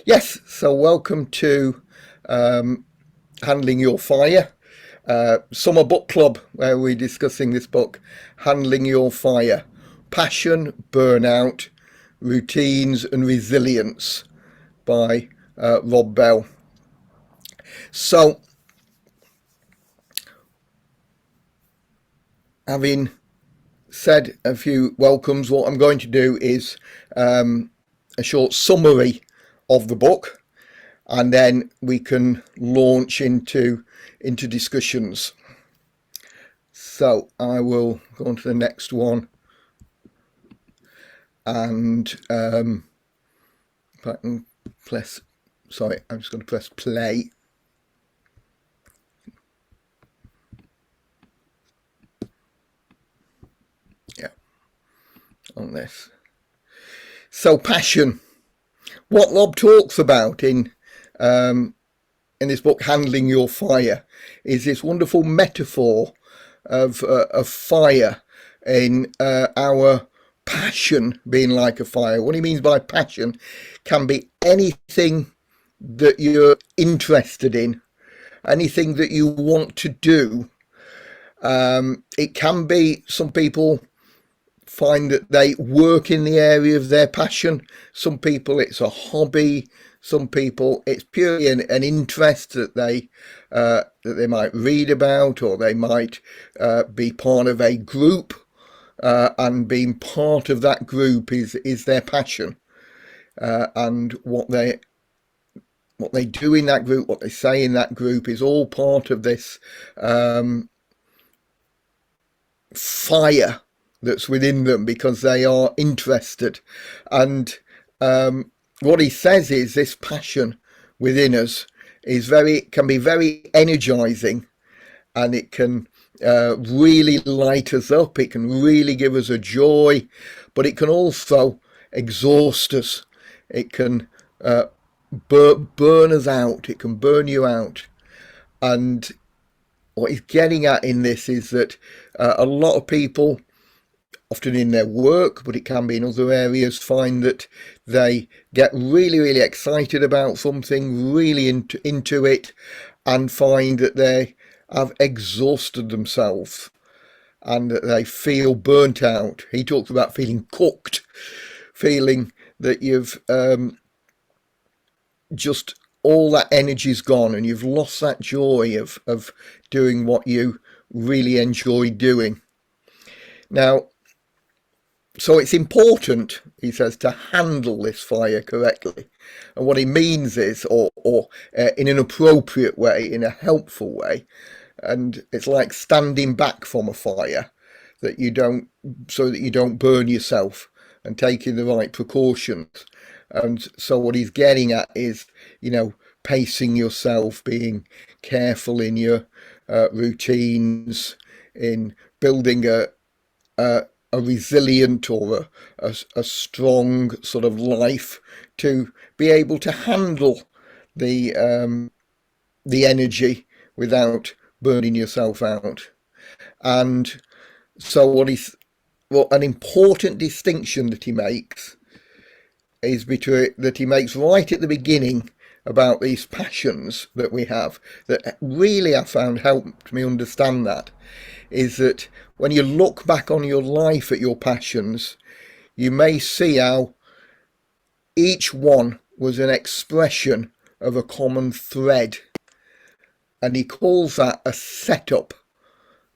Yes, so welcome to Handling Your Fire, Summer Book Club, where we're discussing this book, Handling Your Fire, Passion, Burnout, Routines and Resilience by Rob Bell. So, having said a few welcomes, what I'm going to do is a short summary of the book, and then we can launch into discussions. So I will go on to the next one, and if I can press, sorry, I'm just going to press play. Yeah, on this. So passion, what Rob talks about in this book, Handling Your Fire, is this wonderful metaphor of fire in our passion being like a fire. What he means by passion can be anything that you're interested in, anything that you want to do. It can be, some people find that they work in the area of their passion. Some people it's a hobby. Some people it's purely an interest that they might read about, or they might be part of a group, and being part of that group is their passion, and what they do in that group, what they say in that group, is all part of this fire that's within them, because they are interested. And what he says is this passion within us can be very energizing, and it can really light us up. It can really give us a joy, but it can also exhaust us. It can burn us out. It can burn you out. And what he's getting at in this is that a lot of people, often in their work, but it can be in other areas, find that they get really, really excited about something, really into it, and find that they have exhausted themselves and that they feel burnt out. He talks about feeling cooked, feeling that you've just all that energy's gone and you've lost that joy of doing what you really enjoy doing. Now, so it's important, he says, to handle this fire correctly. And what he means is, or in an appropriate way, in a helpful way. And it's like standing back from a fire, so that you don't burn yourself, and taking the right precautions. And so what he's getting at is, pacing yourself, being careful in your routines, in building a resilient or a strong sort of life, to be able to handle the energy without burning yourself out. And so an important distinction that he makes is that he makes right at the beginning about these passions that we have, that really I found helped me understand that, is that when you look back on your life at your passions, you may see how each one was an expression of a common thread. And he calls that a setup.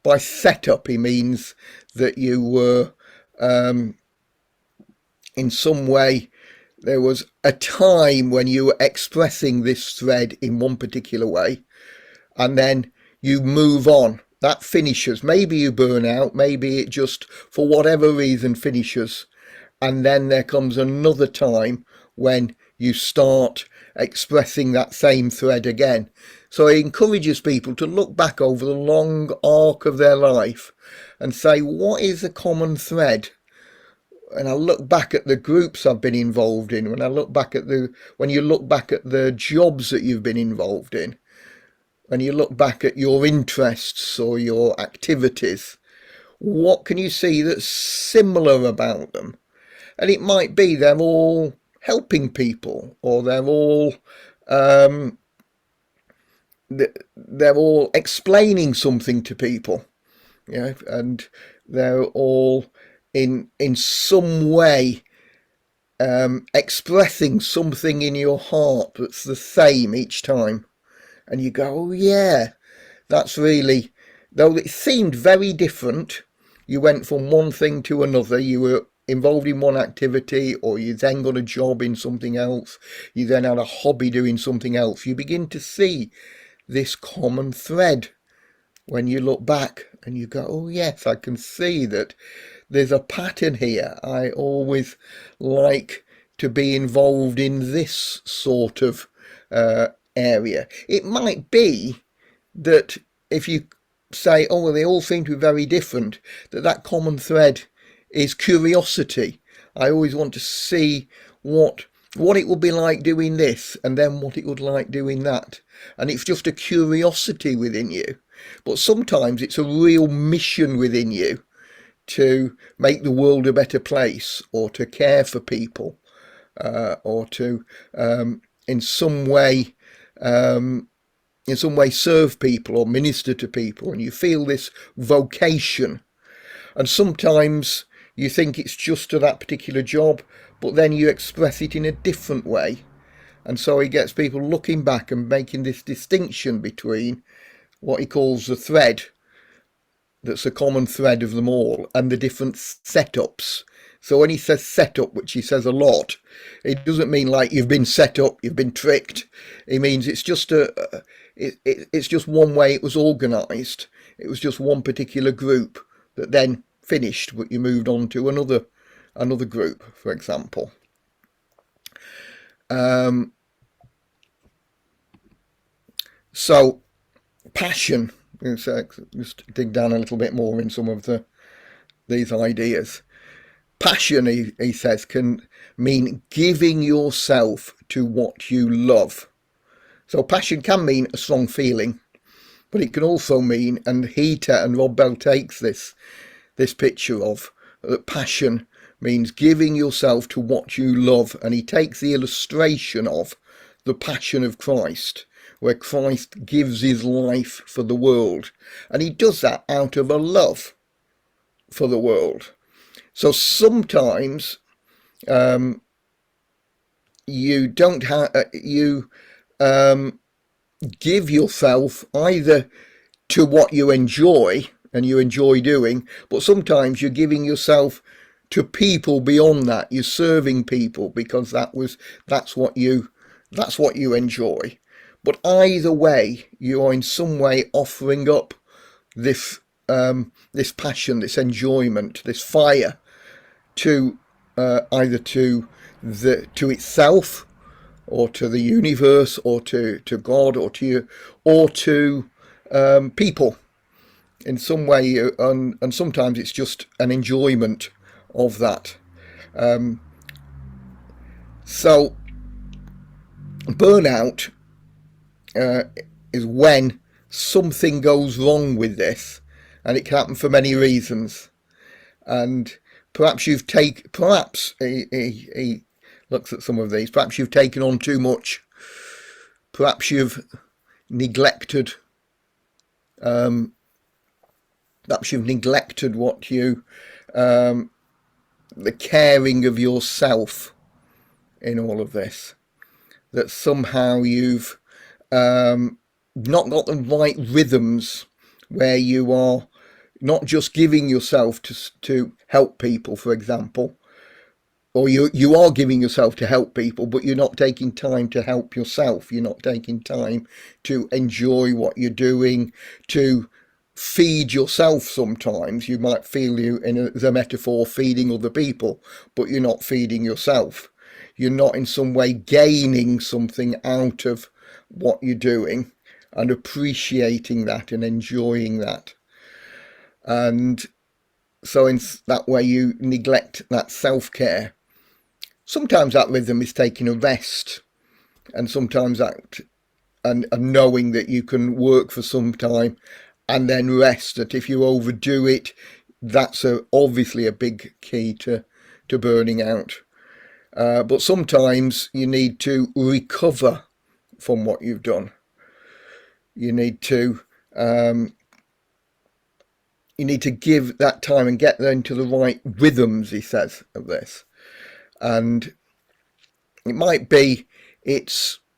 By setup, he means that you were, in some way, there was a time when you were expressing this thread in one particular way, and then you move on. That finishes. Maybe you burn out, maybe it just, for whatever reason, finishes. And then there comes another time when you start expressing that same thread again. So he encourages people to look back over the long arc of their life and say, what is the common thread? And I look back at the groups I've been involved in, when you look back at the jobs that you've been involved in, when you look back at your interests or your activities, what can you see that's similar about them? And it might be they're all helping people, or um, they're all explaining something to people, and they're all in some way expressing something in your heart that's the same each time. And you go, oh yeah, that's really, though it seemed very different, you went from one thing to another, you were involved in one activity, or you then got a job in something else, you then had a hobby doing something else, you begin to see this common thread when you look back and you go, oh yes, I can see that there's a pattern here. I always like to be involved in this sort of area. It might be that if you say, oh, well, they all seem to be very different, that common thread is curiosity. I always want to see what it would be like doing this, and then what it would like doing that. And it's just a curiosity within you. But sometimes it's a real mission within you to make the world a better place, or to care for people, or to in some way serve people or minister to people, and you feel this vocation. And sometimes you think it's just to that particular job, but then you express it in a different way. And so he gets people looking back and making this distinction between what he calls the thread, that's a common thread of them all, and the different setups. So when he says setup, which he says a lot, it doesn't mean like you've been set up, you've been tricked. It means it's just it's just one way it was organised. It was just one particular group that then finished, but you moved on to another group, for example. So passion. Just dig down a little bit more in some of these ideas. Passion, he says, can mean giving yourself to what you love. So passion can mean a strong feeling, but it can also mean, and Heater and Rob Bell takes this picture of, that passion means giving yourself to what you love, and he takes the illustration of the passion of Christ, where Christ gives his life for the world, and he does that out of a love for the world. So sometimes you don't have give yourself either to what you enjoy and you enjoy doing, but sometimes you're giving yourself to people beyond that. You're serving people because that's what you enjoy. But either way, you are in some way offering up this passion, this enjoyment, this fire to either to itself, or to the universe, or to God, or to you, or to people in some way, and sometimes it's just an enjoyment of that. So burnout is when something goes wrong with this, and it can happen for many reasons. And perhaps he looks at some of these. Perhaps you've taken on too much. Perhaps you've neglected. Perhaps you've neglected what you, the caring of yourself in all of this. That somehow you've not got the right rhythms, where you are not just giving yourself to help people, for example, or you are giving yourself to help people, but you're not taking time to help yourself. You're not taking time to enjoy what you're doing, to feed yourself. Sometimes you might feel as a metaphor, feeding other people, but you're not feeding yourself. You're not in some way gaining something out of what you're doing, and appreciating that and enjoying that. And so in that way you neglect that self-care. Sometimes that rhythm is taking a rest, and sometimes that and knowing that you can work for some time and then rest. That if you overdo it, that's obviously a big key to burning out. But sometimes you need to recover from what you've done. You need to give that time and get into the right rhythms, he says, of this. And it might be,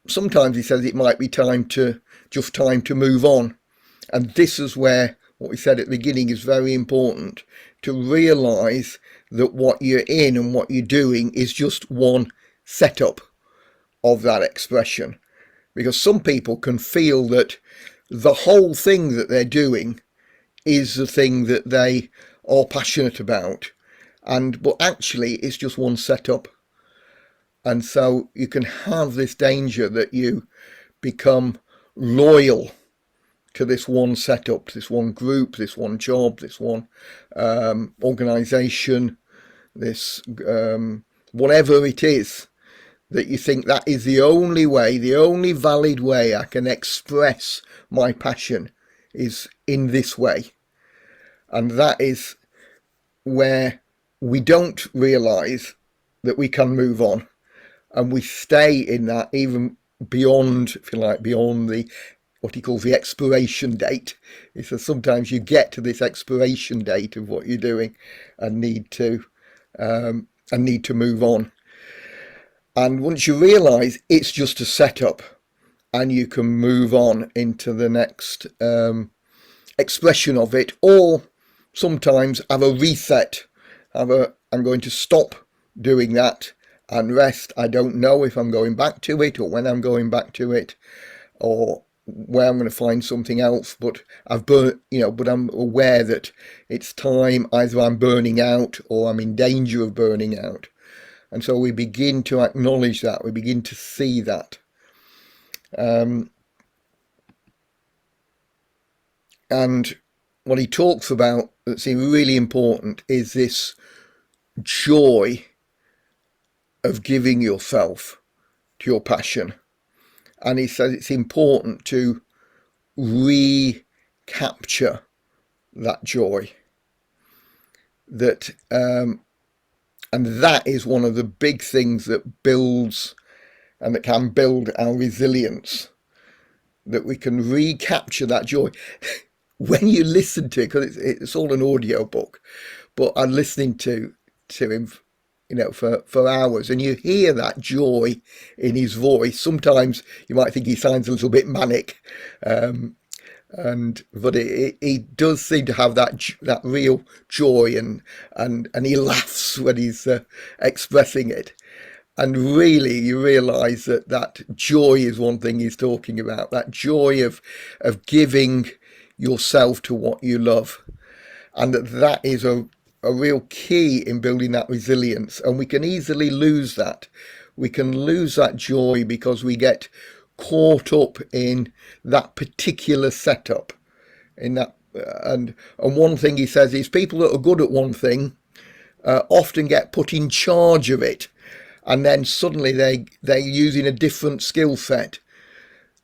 sometimes he says it might be time to move on. And this is where what we said at the beginning is very important, to realise that what you're in and what you're doing is just one setup of that expression. Because some people can feel that the whole thing that they're doing is the thing that they are passionate about, but actually it's just one setup. And so you can have this danger that you become loyal to this one setup, this one group, this one job, this one organisation, this whatever it is, that you think that is the only way, the only valid way I can express my passion is in this way. And that is where we don't realise that we can move on, and we stay in that even beyond, if you like, beyond the what he calls the expiration date. He says sometimes you get to this expiration date of what you're doing and need to move on. And once you realise it's just a setup, and you can move on into the next expression of it, or sometimes have a reset, I'm going to stop doing that and rest. I don't know if I'm going back to it or when I'm going back to it or where I'm going to find something else, but but I'm aware that it's time, either I'm burning out or I'm in danger of burning out. And so we begin to acknowledge that, we begin to see that. And what he talks about that's really important is this joy of giving yourself to your passion. And he says it's important to recapture that joy. And that is one of the big things that builds and that can build our resilience, that we can recapture that joy. When you listen to it, because it's all an audiobook, but I'm listening to him, for hours, and you hear that joy in his voice. Sometimes you might think he sounds a little bit manic, but he does seem to have that real joy, and he laughs when he's expressing it. And really, you realise that joy is one thing he's talking about. That joy of giving yourself to what you love, and that is a real key in building that resilience. And we can easily lose that. We can lose that joy because we get caught up in that particular setup. In that, and one thing he says is people that are good at one thing often get put in charge of it, and then suddenly they're using a different skill set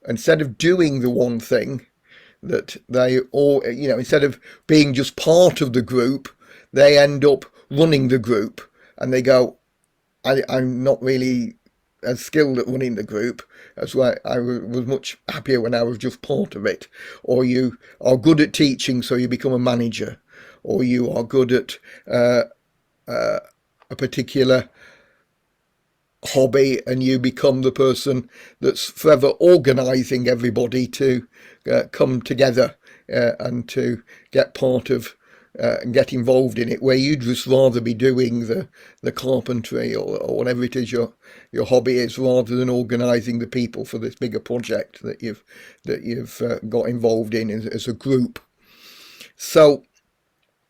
instead of doing the one thing that they all, instead of being just part of the group, they end up running the group, and they go, I'm not really as skilled at running the group as I was much happier when I was just part of it. Or you are good at teaching, so you become a manager, or you are good at a particular hobby and you become the person that's forever organising everybody to come together and to get part of and get involved in it, where you'd just rather be doing the carpentry or whatever it is your hobby is, rather than organising the people for this bigger project that you've got involved in as a group. So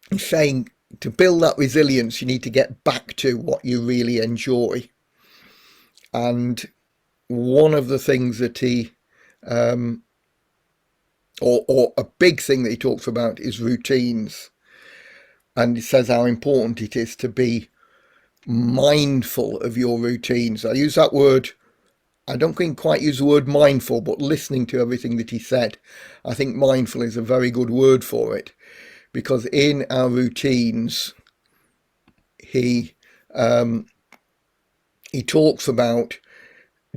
he's saying to build that resilience, you need to get back to what you really enjoy. And one of the things that he, or a big thing that he talks about is routines. And he says how important it is to be mindful of your routines. I use that word, I don't think quite use the word mindful, but listening to everything that he said, I think mindful is a very good word for it. Because in our routines, he he talks about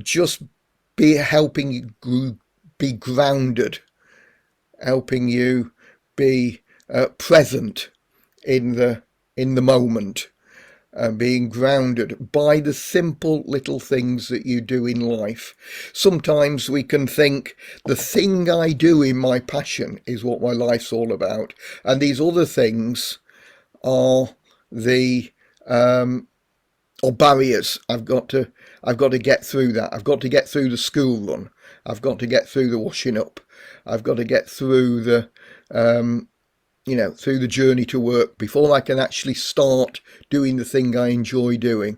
just helping you be grounded, helping you be present in the moment, being grounded by the simple little things that you do in life. Sometimes we can think the thing I do in my passion is what my life's all about, and these other things are the or barriers. I've got to get through that. I've got to get through the school run. I've got to get through the washing up. I've got to get through the through the journey to work before I can actually start doing the thing I enjoy doing.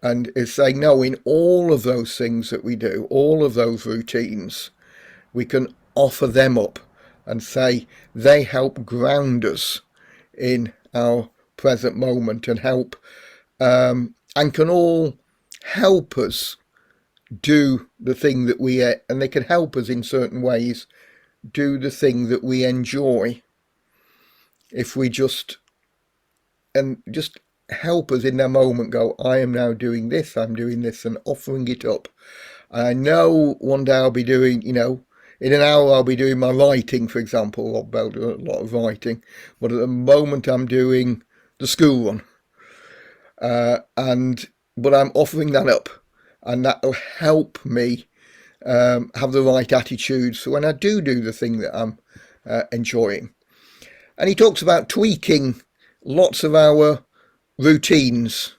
And it's saying, no, in all of those things that we do, all of those routines, we can offer them up and say they help ground us in our present moment and help and can all help us do the thing that and they can help us in certain ways do the thing that we enjoy if we just help us in that moment go, I am now doing this, I'm doing this, and offering it up. And I know one day I'll be doing, in an hour I'll be doing my writing, for example. I'll do a lot of writing, but at the moment I'm doing the school run. But I'm offering that up, and that'll help me have the right attitude so when I do the thing that I'm enjoying. And he talks about tweaking lots of our routines.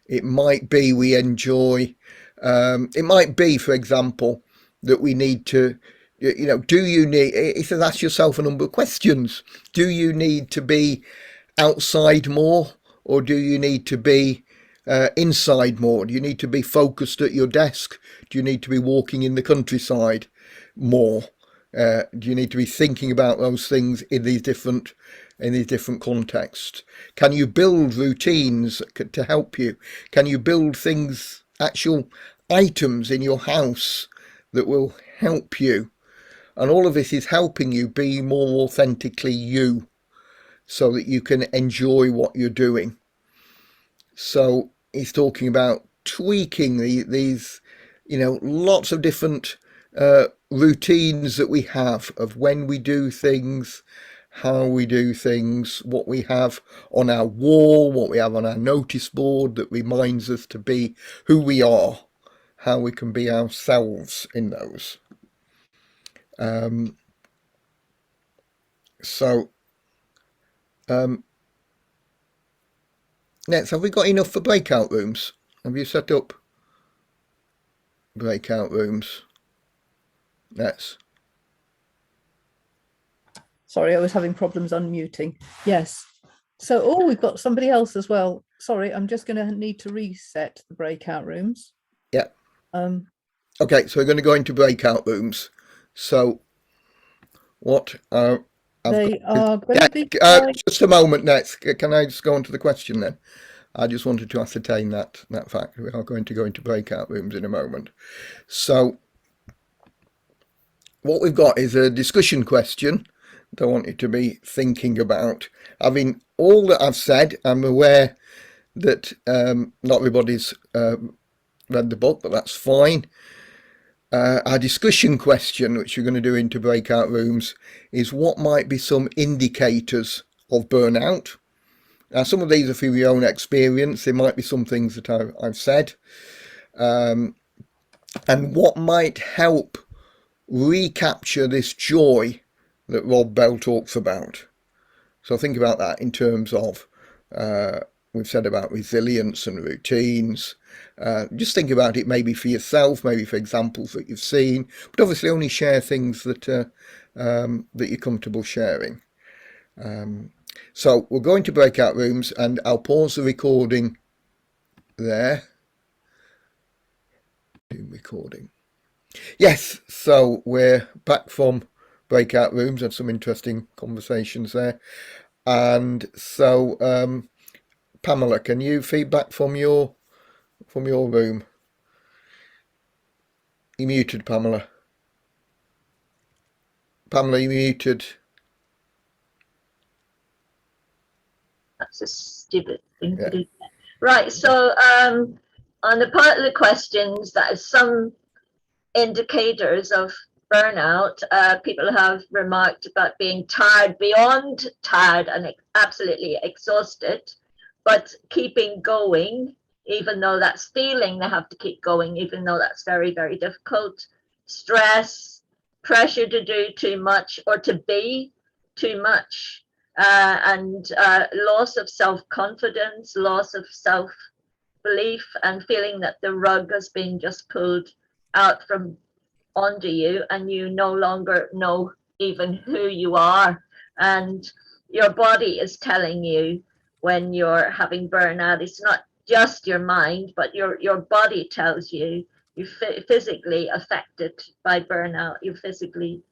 It might be we enjoy, it might be, for example, that we need to, do you need, he says, ask yourself a number of questions. Do you need to be outside more, or do you need to be inside more? Do you need to be focused at your desk? Do you need to be walking in the countryside more? Do you need to be thinking about those things in these different contexts? Can you build routines to help you? Can you build things, actual items in your house that will help you? And all of this is helping you be more authentically you, so that you can enjoy what you're doing. So he's talking about tweaking these, lots of different routines that we have of when we do things, how we do things, what we have on our wall, what we have on our notice board that reminds us to be who we are, how we can be ourselves in those. Next, have we got enough for breakout rooms? Have you set up breakout rooms? Next. Sorry, I was having problems unmuting. Yes. So, we've got somebody else as well. Sorry, I'm just going to need to reset the breakout rooms. Yeah. Okay, so we're going to go into breakout rooms. So, what are they are going to be just a moment, next. Can I just go on to the question then? I just wanted to ascertain that fact. We are going to go into breakout rooms in a moment. So, what we've got is a discussion question that I want you to be thinking about. Having all that I've said, I'm aware that not everybody's read the book, but that's fine. Our discussion question, which we're going to do into breakout rooms, is what might be some indicators of burnout. Now, some of these are through your own experience. There might be some things that I've said. And what might help recapture this joy that Rob Bell talks about. So think about that in terms of, we've said about resilience and routines. Just think about it maybe for yourself, maybe for examples that you've seen, but obviously only share things that that you're comfortable sharing. So we're going to breakout rooms, and I'll pause the recording there. Recording. Yes, so we're back from breakout rooms and some interesting conversations there. And so, Pamela, can you feedback from your room? You muted, Pamela. Pamela, you muted. That's a stupid thing to do. Right, so On the part of the questions, that is some indicators of burnout. People have remarked about being tired beyond tired and absolutely exhausted, but keeping going, even though that's feeling they have to keep going, even though that's very, very difficult. Stress, pressure to do too much or to be too much, and loss of self-confidence, loss of self-belief, and feeling that the rug has been just pulled out from under you and you no longer know even who you are. And your body is telling you when you're having burnout. It's not just your mind, but your body tells you you're physically affected by burnout. You're physically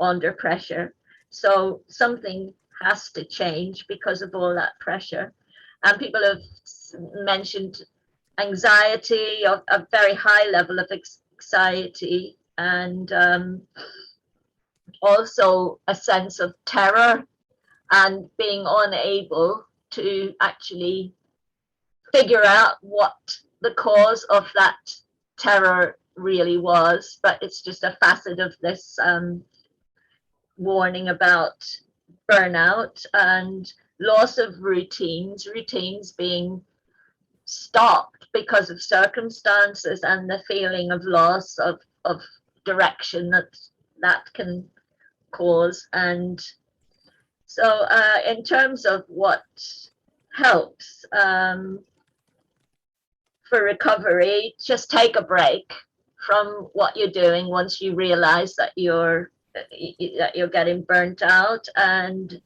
under pressure. So something has to change because of all that pressure. And people have mentioned anxiety, a very high level of anxiety, and also a sense of terror and being unable to actually figure out what the cause of that terror really was. But it's just a facet of this warning about burnout and loss of routines being stopped because of circumstances and the feeling of loss of direction that can cause. And so in terms of what helps for recovery, just take a break from what you're doing once you realize that you're getting burnt out, and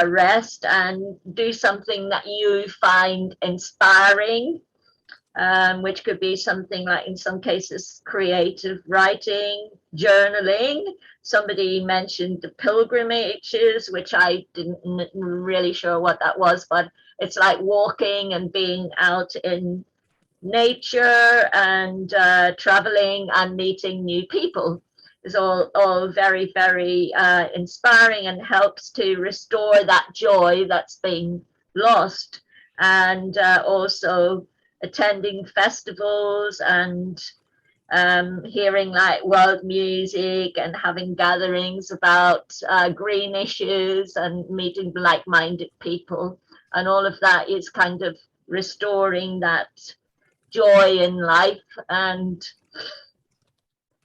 rest and do something that you find inspiring, which could be something like, in some cases, creative writing, journaling. Somebody mentioned the pilgrimages, which I didn't really sure what that was, but it's like walking and being out in nature and traveling and meeting new people. Is all very, very inspiring and helps to restore that joy that's been lost. And also attending festivals and hearing like world music and having gatherings about green issues and meeting like-minded people, and all of that is kind of restoring that joy in life. And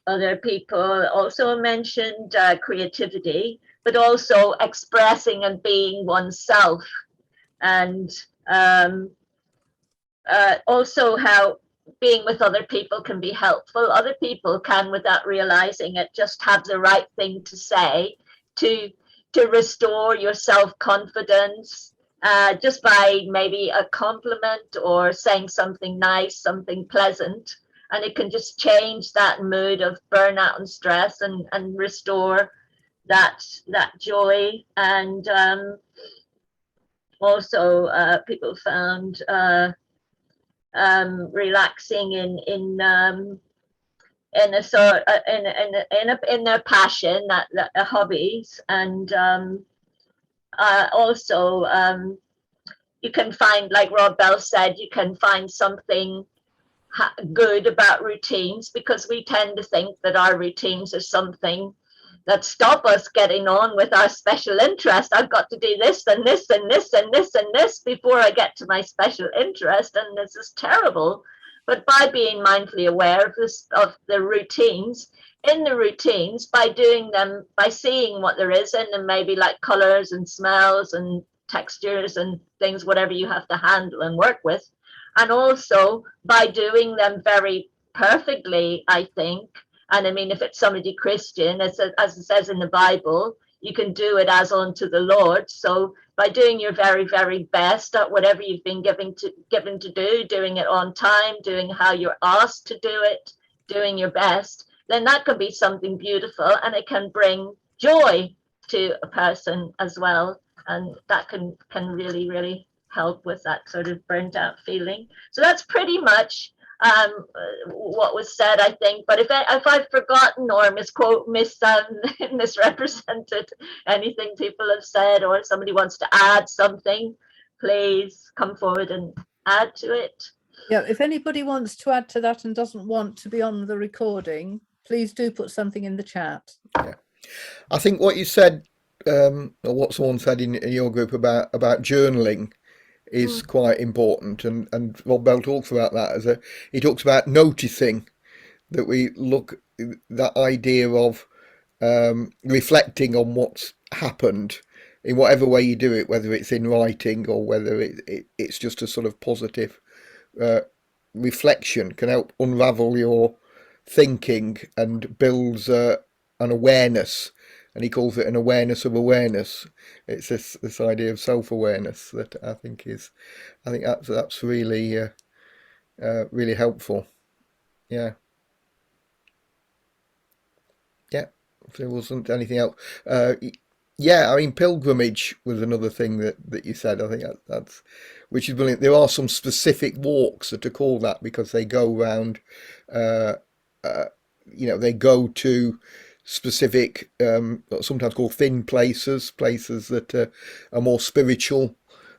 other people also mentioned creativity, but also expressing and being oneself, and also how being with other people can be helpful. Other people can, without realizing it, just have the right thing to say to restore your self-confidence, just by maybe a compliment or saying something nice, something pleasant. And it can just change that mood of burnout and stress and restore that joy. And also people found relaxing in a sort in their passion, that hobbies. And also you can find, like Rob Bell said, you can find something good about routines, because we tend to think that our routines are something that stop us getting on with our special interest. I've got to do this and this and this and this and this before I get to my special interest, and this is terrible. But by being mindfully aware of this, of the routines, by doing them, by seeing what there is in them, maybe like colors and smells and textures and things, whatever you have to handle and work with, and also by doing them very perfectly, I think. And I mean, if it's somebody Christian, as it says in the Bible, you can do it as unto the Lord. So by doing your very, very best at whatever you've been given to do, doing it on time, doing how you're asked to do it, doing your best, then that can be something beautiful, and it can bring joy to a person as well. And that can really, really help with that sort of burnt out feeling. So that's pretty much what was said, I think. But if I've forgotten or misrepresented anything people have said, or somebody wants to add something, please come forward and add to it. Yeah, if anybody wants to add to that and doesn't want to be on the recording, please do put something in the chat. Yeah, I think what you said, or what someone said in your group about journaling is quite important, and Rob Bell talks about that he talks about noticing, that we look, that idea of reflecting on what's happened in whatever way you do it, whether it's in writing or whether it's just a sort of positive reflection, can help unravel your thinking and builds an awareness. And he calls it an awareness of awareness. It's this idea of self-awareness that I think that's really really helpful. Yeah. Yeah, if there wasn't anything else. Yeah, I mean, pilgrimage was another thing that you said. I think that's, which is brilliant. There are some specific walks that are called that because they go around, uh, they go to specific, sometimes called thin places that are more spiritual.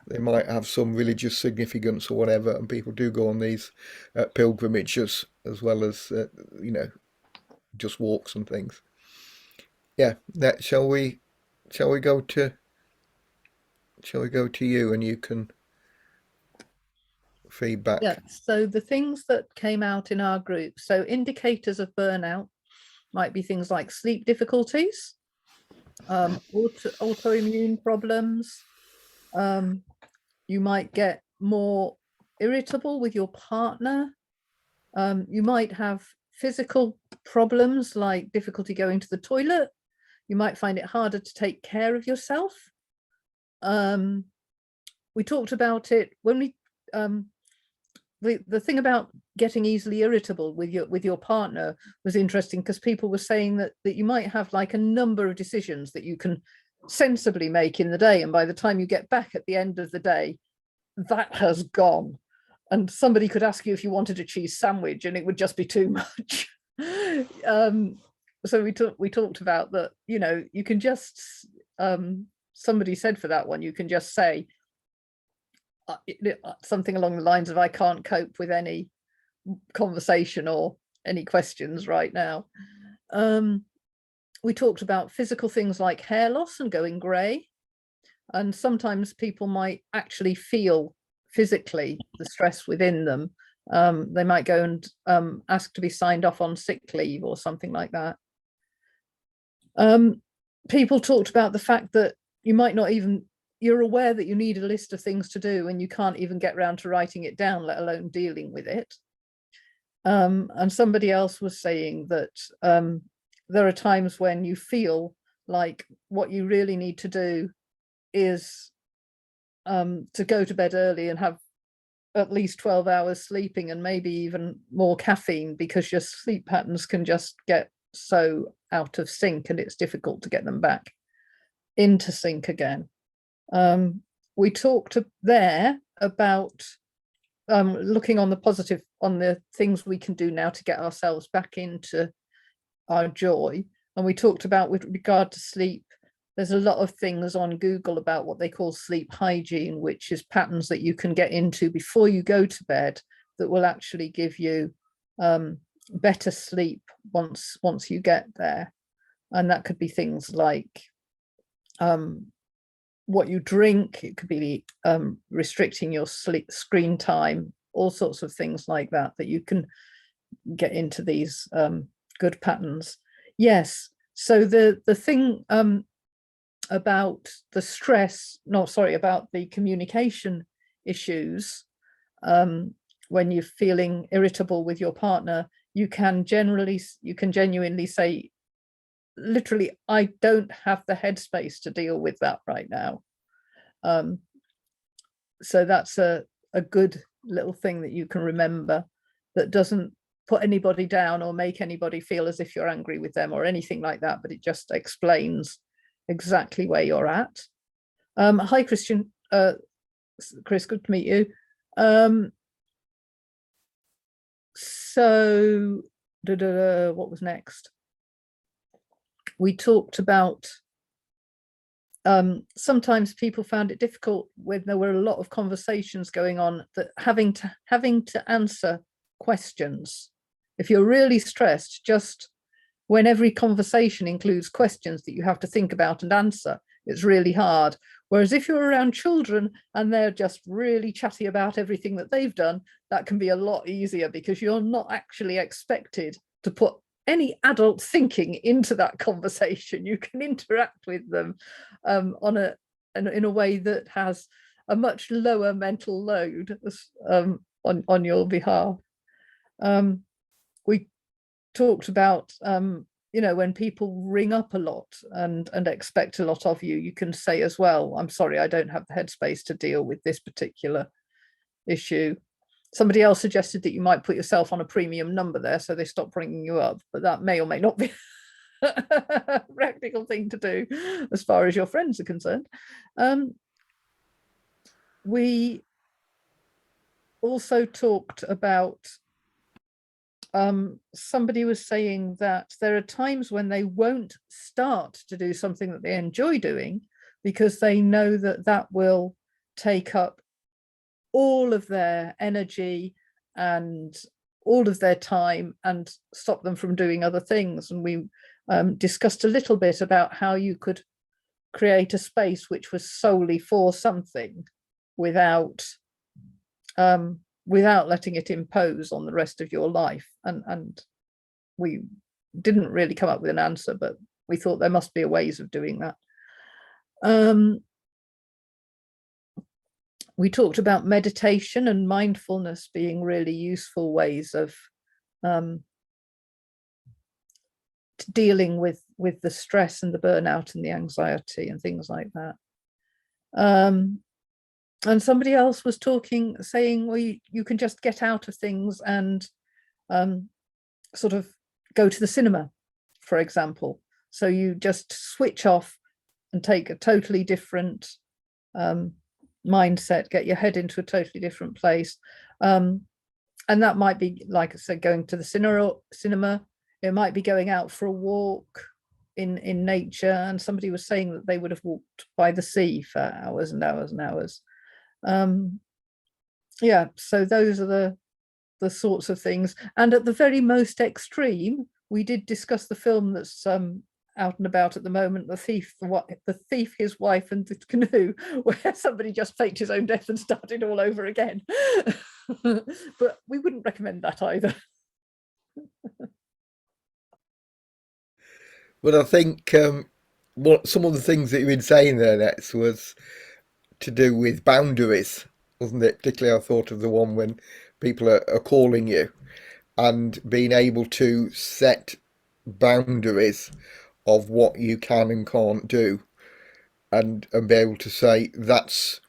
They might have some religious significance or whatever, and people do go on these pilgrimages as well as, just walks and things. Yeah, that shall we go to you and you can feedback. Yeah, so the things that came out in our group, so indicators of burnout might be things like sleep difficulties, autoimmune problems. You might get more irritable with your partner. You might have physical problems like difficulty going to the toilet. You might find it harder to take care of yourself. We talked about it when we the thing about getting easily irritable with your partner was interesting, because people were saying that you might have like a number of decisions that you can sensibly make in the day, and by the time you get back at the end of the day, that has gone. And somebody could ask you if you wanted a cheese sandwich and it would just be too much. So we talked about that, you can just, somebody said for that one, you can just say something along the lines of, I can't cope with any conversation or any questions right now. We talked about physical things like hair loss and going grey. And sometimes people might actually feel physically the stress within them. They might go and ask to be signed off on sick leave or something like that. People talked about the fact that you might not even, you're aware that you need a list of things to do and you can't even get around to writing it down, let alone dealing with it. And somebody else was saying that there are times when you feel like what you really need to do is to go to bed early and have at least 12 hours sleeping and maybe even more caffeine, because your sleep patterns can just get so out of sync and it's difficult to get them back into sync again. We talked there about looking on the positive, on the things we can do now to get ourselves back into our joy. And we talked about, with regard to sleep, there's a lot of things on Google about what they call sleep hygiene, which is patterns that you can get into before you go to bed that will actually give you better sleep once you get there. And that could be things like what you drink. It could be restricting your screen time, all sorts of things like that you can get into these good patterns. Yes, so the thing about the stress, about the communication issues, when you're feeling irritable with your partner, you can genuinely say, literally, I don't have the headspace to deal with that right now. So that's a good little thing that you can remember, that doesn't put anybody down or make anybody feel as if you're angry with them or anything like that, but it just explains exactly where you're at. Hi, Christian. Chris, good to meet you. So what was next? We talked about sometimes people found it difficult when there were a lot of conversations going on, that having to answer questions. If you're really stressed, just when every conversation includes questions that you have to think about and answer, it's really hard. Whereas if you're around children and they're just really chatty about everything that they've done, that can be a lot easier, because you're not actually expected to put any adult thinking into that conversation. You can interact with them in a way that has a much lower mental load on your behalf. We talked about when people ring up a lot and expect a lot of you, you can say as well, I'm sorry, I don't have the headspace to deal with this particular issue. Somebody else suggested that you might put yourself on a premium number there so they stop ringing you up, but that may or may not be a practical thing to do as far as your friends are concerned. We also talked about somebody was saying that there are times when they won't start to do something that they enjoy doing because they know that that will take up all of their energy and all of their time and stop them from doing other things. And we discussed a little bit about how you could create a space which was solely for something without letting it impose on the rest of your life. And we didn't really come up with an answer, but we thought there must be ways of doing that. We talked about meditation and mindfulness being really useful ways of dealing with the stress and the burnout and the anxiety and things like that. And somebody else was saying, well, you can just get out of things and sort of go to the cinema, for example. So you just switch off and take a totally different mindset, get your head into a totally different place. And that might be, like I said, going to the cinema. It might be going out for a walk in nature. And somebody was saying that they would have walked by the sea for hours and hours and hours. Yeah, so those are the sorts of things. And at the very most extreme, we did discuss the film that's out and about at the moment, The Thief, His Wife, and the Canoe, where somebody just faked his own death and started all over again. But we wouldn't recommend that either. But I think some of the things that you've been saying there, Nets, was to do with boundaries, wasn't it? Particularly, I thought of the one when people are calling you, and being able to set boundaries of what you can and can't do, and be able to say that's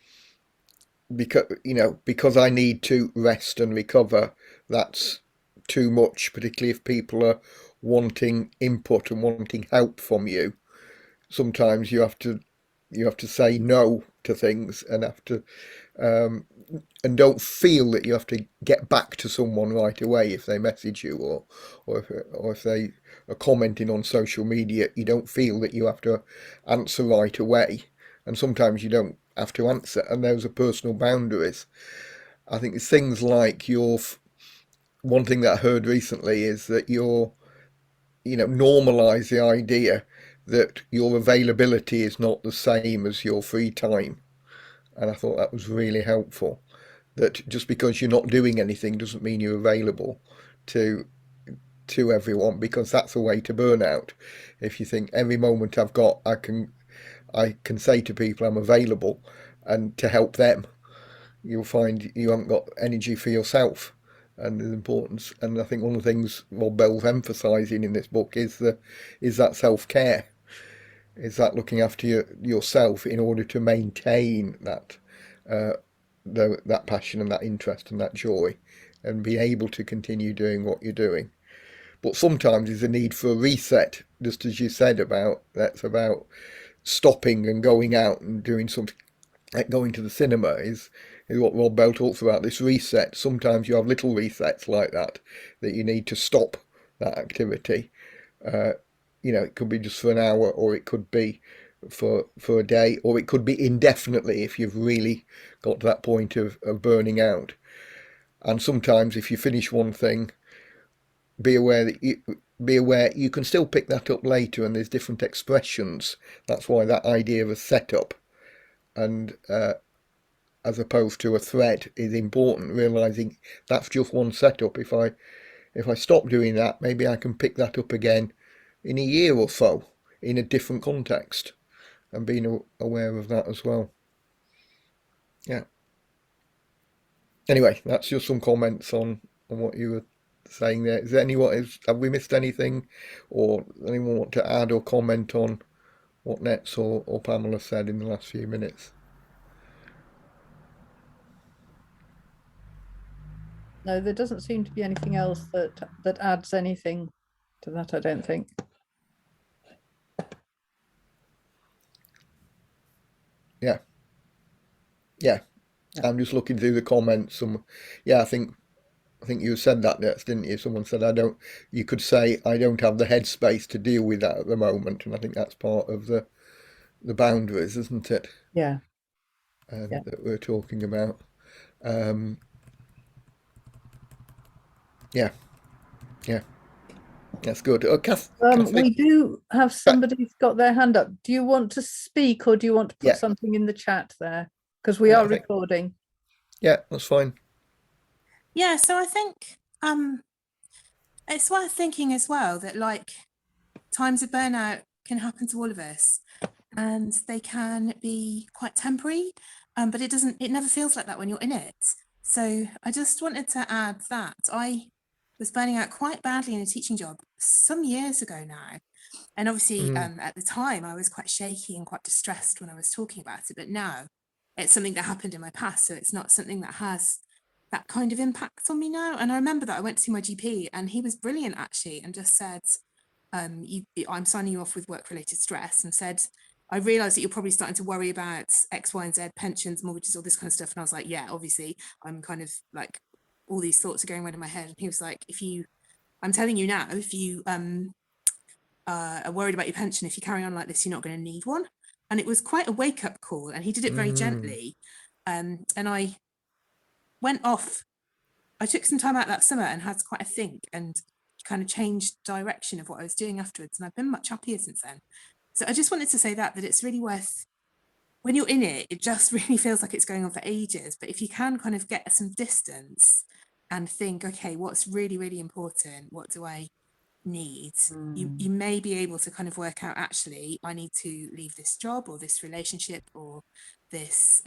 because I need to rest and recover. That's too much, particularly if people are wanting input and wanting help from you. Sometimes you have to say no to things, and have to and don't feel that you have to get back to someone right away if they message you, or if they are commenting on social media. You don't feel that you have to answer right away, and sometimes you don't have to answer, and those are personal boundaries. I think it's things like one thing that I heard recently is that normalise the idea that your availability is not the same as your free time. And I thought that was really helpful, that just because you're not doing anything doesn't mean you're available to everyone, because that's a way to burnout. If you think every moment I've got, I can say to people I'm available and to help them, you'll find you haven't got energy for yourself. And the importance, and I think one of the things Rob Bell's emphasising in this book is that self-care, is that looking after yourself in order to maintain that that passion and that interest and that joy, and be able to continue doing what you're doing. But sometimes there's a need for a reset, just as you said that's about stopping and going out and doing something, like going to the cinema is what Rob Bell talks about, this reset. Sometimes you have little resets like that you need to stop that activity. It could be just for an hour, or it could be for a day, or it could be indefinitely if you've really got to that point of burning out. And sometimes if you finish one thing, be aware you can still pick that up later, and there's different expressions. That's why that idea of a setup, and as opposed to a thread, is important. Realizing that's just one setup. If I stop doing that, maybe I can pick that up again in a year or so in a different context, and being aware of that as well. Yeah. Anyway, that's just some comments on what you were saying there. Is there anyone? Have we missed anything, or anyone want to add or comment on what Nets or Pamela said in the last few minutes? No, there doesn't seem to be anything else that adds anything to that, I don't think. Yeah. I'm just looking through the comments. I think you said that, Nets, didn't you? Someone said you could say I don't have the headspace to deal with that at the moment, and I think that's part of the boundaries, isn't it? Yeah. That we're talking about. Yeah. That's good. Catherine, We do have somebody who's got their hand up. Do you want to speak, or do you want to put something in the chat there? Because we are recording. Yeah, that's fine. Yeah, so I think it's worth thinking as well that, like, times of burnout can happen to all of us, and they can be quite temporary, but it never feels like that when you're in it. So I just wanted to add that I was burning out quite badly in a teaching job some years ago now. And obviously at the time I was quite shaky and quite distressed when I was talking about it, but now it's something that happened in my past, so it's not something that has that kind of impact on me now. And I remember that I went to see my GP, and he was brilliant actually, and just said, I'm signing you off with work-related stress, and said, I realised that you're probably starting to worry about X, Y, and Z, pensions, mortgages, all this kind of stuff. And I was like, yeah, obviously, I'm kind of like, all these thoughts are going around in my head. And he was like, I'm telling you now, if you are worried about your pension, if you carry on like this, you're not going to need one. And it was quite a wake-up call, and he did it very gently. And I went off. I took some time out that summer and had quite a think, and kind of changed direction of what I was doing afterwards. And I've been much happier since then. So I just wanted to say that it's really worth, when you're in it, it just really feels like it's going on for ages. But if you can kind of get some distance and think, okay, what's really, really important? What do I need? You may be able to kind of work out, actually, I need to leave this job or this relationship or this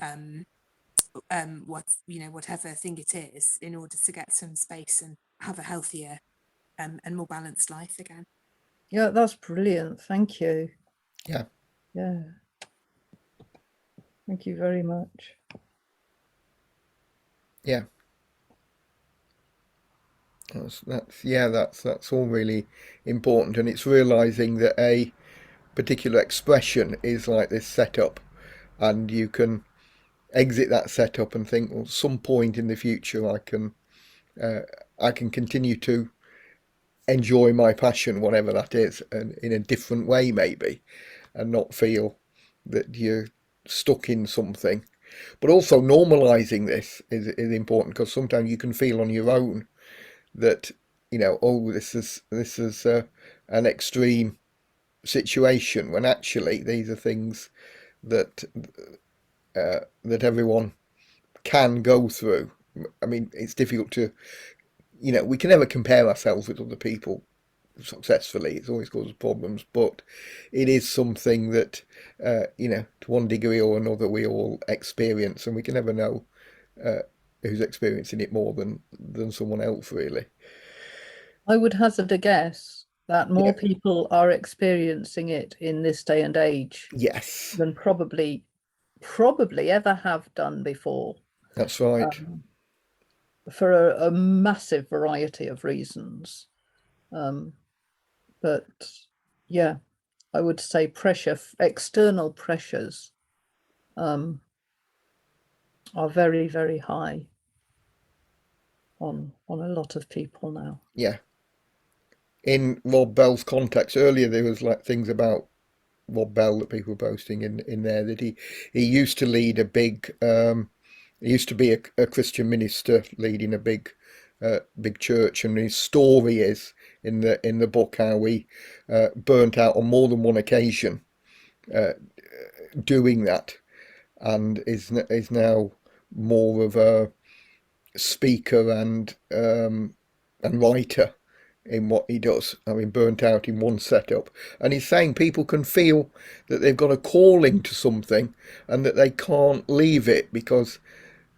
whatever thing it is, in order to get some space and have a healthier and more balanced life again. Yeah, that's brilliant. Thank you. Yeah. Thank you very much. Yeah. That's all really important, and it's realizing that a particular expression is like this setup, and you can exit that setup and think, well, some point in the future I can continue to enjoy my passion, whatever that is, and in a different way maybe, and not feel that you're stuck in something. But also normalizing this is important, because sometimes you can feel on your own that, this is an extreme situation, when actually these are things that everyone can go through. I mean, it's difficult to, we can never compare ourselves with other people successfully. It's always causes problems, but it is something that, to one degree or another, we all experience, and we can never know who's experiencing it more than someone else, really. I would hazard a guess that more people are experiencing it in this day and age than probably ever have done before. That's right. For a massive variety of reasons. But yeah, I would say external pressures are very, very high on a lot of people now. Yeah. In Rob Bell's context earlier, there was like things about Rob Bell that people were posting in there, that he used to lead a big, he used to be a Christian minister leading a big church, and his story is in the book how he burnt out on more than one occasion doing that, and is now more of a speaker and writer in what he does. I mean, burnt out in one setup, and he's saying people can feel that they've got a calling to something and that they can't leave it because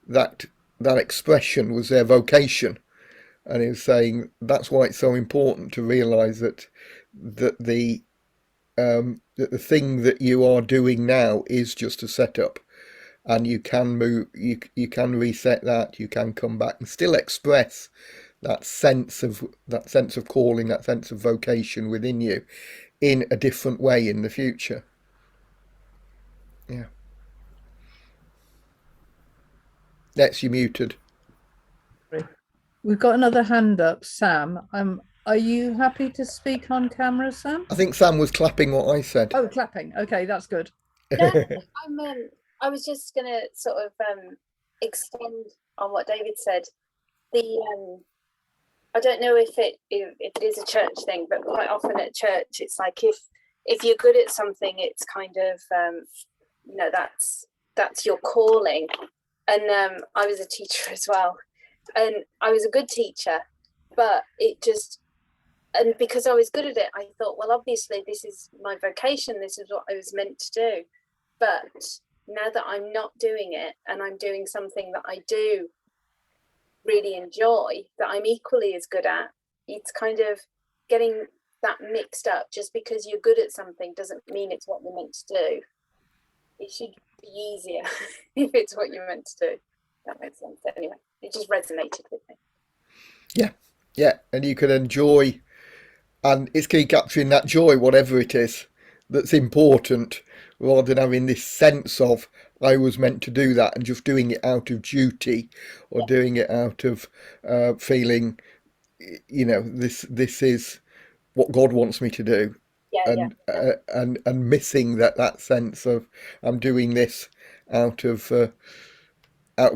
that expression was their vocation. And he was saying that's why it's so important to realise that the thing that you are doing now is just a setup, and you can move, you can reset that, you can come back and still express that sense of calling, that sense of vocation within you in a different way in the future. Yeah. Next, you muted. We've got another hand up, Sam. Are you happy to speak on camera, Sam? I think Sam was clapping what I said. Oh, clapping. Okay, that's good. No, I was just going to sort of extend on what David said. I don't know if it is a church thing, but quite often at church, it's like if you're good at something, it's kind of that's your calling. And I was a teacher as well, and I was a good teacher, but and because I was good at it, I thought, well, obviously this is my vocation, this is what I was meant to do. But now that I'm not doing it and I'm doing something that I do really enjoy, that I'm equally as good at, it's kind of getting that mixed up. Just because you're good at something doesn't mean it's what you're meant to do. It should be easier if it's what you're meant to do. That makes sense. Anyway, it just resonated with me. Yeah, and you can enjoy, and it's capturing that joy, whatever it is that's important, rather than having this sense of I was meant to do that and just doing it out of duty, or doing it out of feeling, this is what God wants me to do. And missing that sense of I'm doing this out of a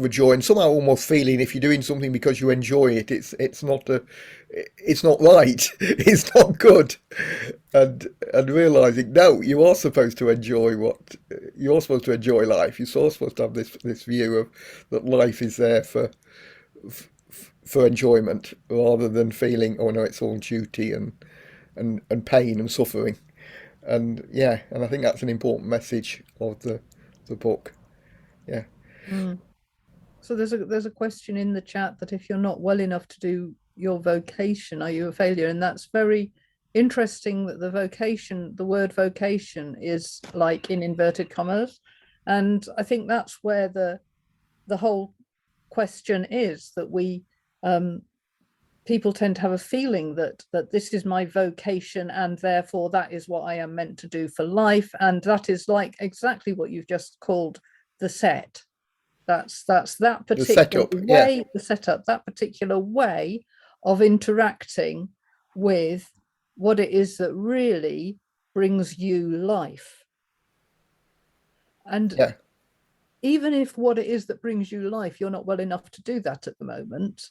joy, and somehow almost feeling if you're doing something because you enjoy it, it's not right, it's not good, and realizing no, you are supposed to enjoy you're supposed to enjoy life. You're supposed to have this view of that life is there for enjoyment, rather than feeling oh no, it's all duty and pain and suffering. And I think that's an important message of the book. So there's a question in the chat that if you're not well enough to do your vocation, are you a failure? And that's very interesting, that the word vocation is like in inverted commas. And I think that's where the whole question is, that we people tend to have a feeling that this is my vocation and therefore that is what I am meant to do for life. And that is like exactly what you've just called the set. That's that particular way, the setup, that particular way of interacting with what it is that really brings you life. And even if what it is that brings you life, you're not well enough to do that at the moment,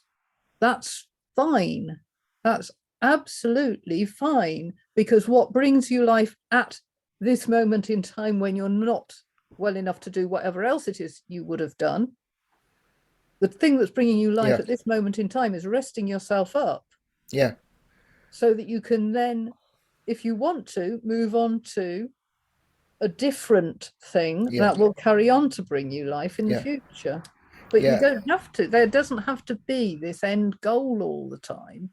that's fine. That's absolutely fine, because what brings you life at this moment in time, when you're not well enough to do whatever else it is you would have done, the thing that's bringing you life at this moment in time is resting yourself up, so that you can then, if you want to, move on to a different thing that will carry on to bring you life in the future. But you don't have to. There doesn't have to be this end goal all the time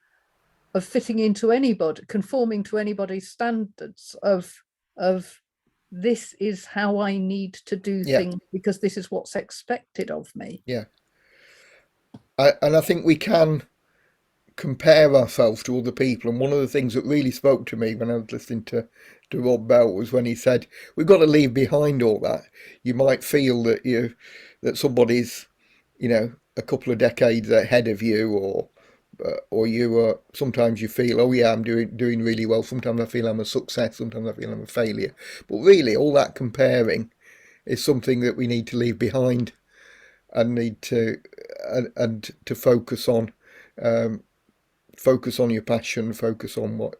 of fitting into anybody, conforming to anybody's standards of this is how I need to do things because this is what's expected of me. And I think we can compare ourselves to other people. And one of the things that really spoke to me when I was listening to Rob Bell was when he said, we've got to leave behind all that. You might feel that somebody's, a couple of decades ahead of you, or or sometimes you feel, oh yeah, I'm doing really well. Sometimes I feel I'm a success. Sometimes I feel I'm a failure. But really, all that comparing is something that we need to leave behind, and need to and to focus on your passion, focus on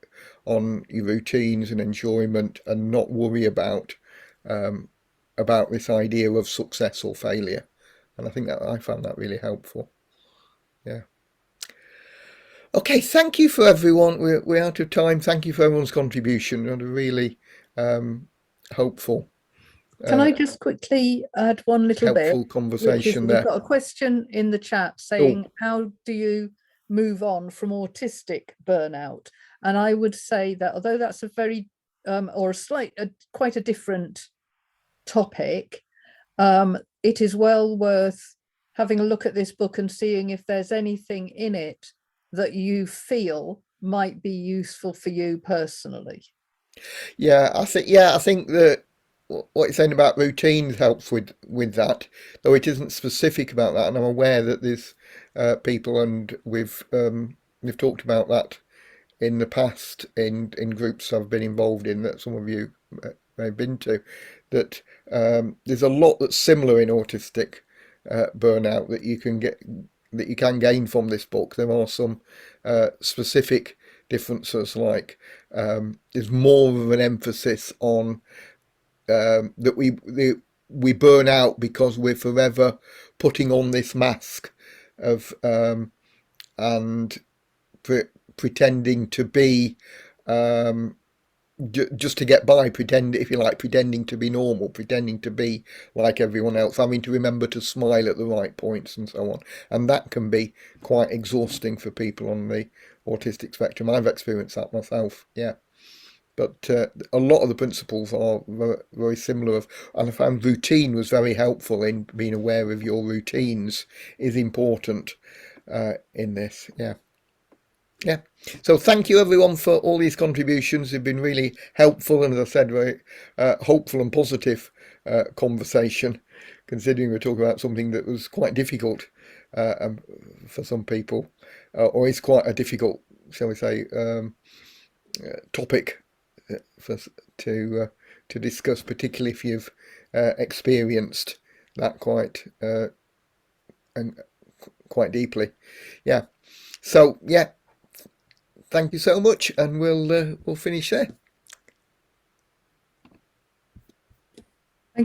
your routines and enjoyment, and not worry about this idea of success or failure. And I think that I found that really helpful. Yeah. Okay, thank you for everyone. We're out of time. Thank you for everyone's contribution. It was a really hopeful, Can I just quickly add one little bit, helpful which is conversation we've there. got a question in the chat saying, how do you move on from autistic burnout? And I would say that although that's a very quite a different topic, it is well worth having a look at this book and seeing if there's anything in it that you feel might be useful for you personally. Yeah, I think that what you're saying about routines helps with that, though it isn't specific about that. And I'm aware that there's people, and we've talked about that in the past in groups I've been involved in, that some of you may have been to, that there's a lot that's similar in autistic burnout that you can gain from this book. There are some specific differences, like there's more of an emphasis on that we burn out because we're forever putting on this mask of and pretending to be just to get by, pretending to be normal, pretending to be like everyone else, having to remember to smile at the right points and so on. And that can be quite exhausting for people on the autistic spectrum. I've experienced that myself, yeah. But a lot of the principles are very, very similar. And I found routine was very helpful in being aware of your routines is important in this, yeah. Yeah. So thank you everyone for all these contributions. They've been really helpful, and as I said, very hopeful and positive conversation, considering we're talking about something that was quite difficult for some people, or is quite a difficult, shall we say, topic to discuss, particularly if you've experienced that quite deeply. Yeah. So yeah. Thank you so much, and we'll finish there.